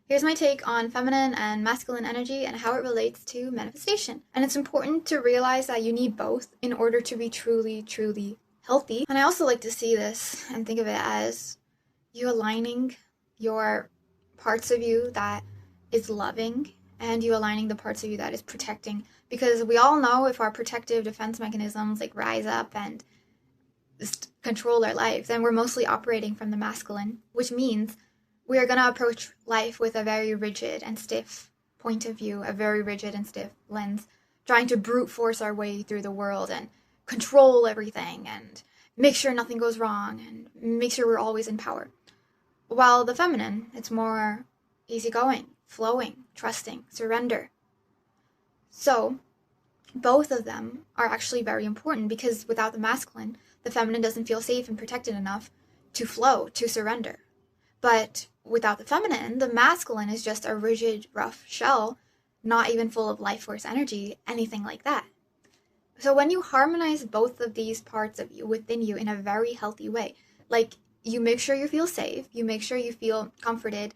Here's my take on feminine and masculine energy and how it relates to manifestation. And it's important to realize that you need both in order to be truly, truly healthy. And I also like to see this and think of it as you aligning your parts of you that is loving and you aligning the parts of you that is protecting. Because we all know if our protective defense mechanisms like rise up and just control our life, then we're mostly operating from the masculine, which means we are going to approach life with a very rigid and stiff point of view, a very rigid and stiff lens, trying to brute force our way through the world and control everything and make sure nothing goes wrong and make sure we're always in power. While the feminine, it's more easygoing, flowing, trusting, surrender. So both of them are actually very important because without the masculine, the feminine doesn't feel safe and protected enough to flow, to surrender. But without the feminine, the masculine is just a rigid, rough shell, not even full of life force energy, anything like that. So when you harmonize both of these parts of you within you in a very healthy way, like you make sure you feel safe, you make sure you feel comforted,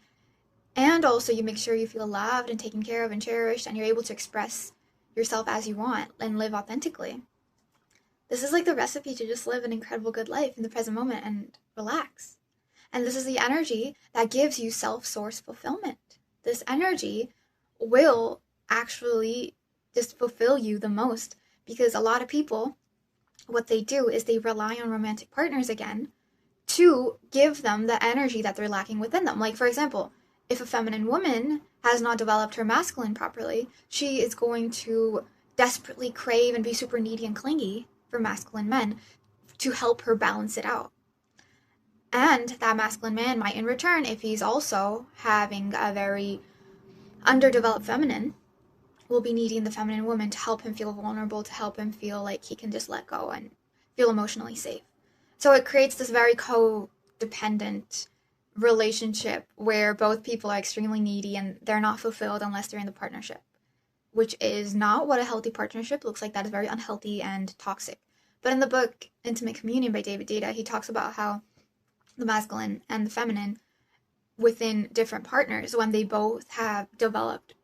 and also you make sure you feel loved and taken care of and cherished, and you're able to express yourself as you want and live authentically. This is like the recipe to just live an incredible good life in the present moment and relax. And this is the energy that gives you self-source fulfillment. This energy will actually just fulfill you the most because a lot of people, what they do is they rely on romantic partners again to give them the energy that they're lacking within them. Like, for example, if a feminine woman has not developed her masculine properly, she is going to desperately crave and be super needy and clingy for masculine men to help her balance it out. And that masculine man might, in return, if he's also having a very underdeveloped feminine, will be needing the feminine woman to help him feel vulnerable, to help him feel like he can just let go and feel emotionally safe. So it creates this very codependent relationship where both people are extremely needy and they're not fulfilled unless they're in the partnership, which is not what a healthy partnership looks like. That is very unhealthy and toxic. But in the book Intimate Communion by David Deida, he talks about how the masculine and the feminine within different partners, when they both have developed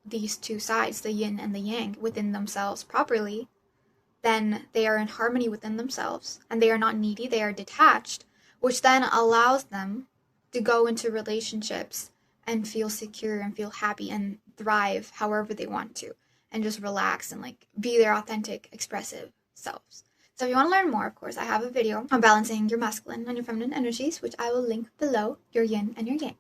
these two sides, the yin and the yang, within themselves properly, then they are in harmony within themselves and they are not needy, they are detached, which then allows them to go into relationships and feel secure and feel happy and thrive however they want to and just relax and like be their authentic, expressive selves. So if you want to learn more, of course, I have a video on balancing your masculine and your feminine energies, which I will link below, your yin and your yang.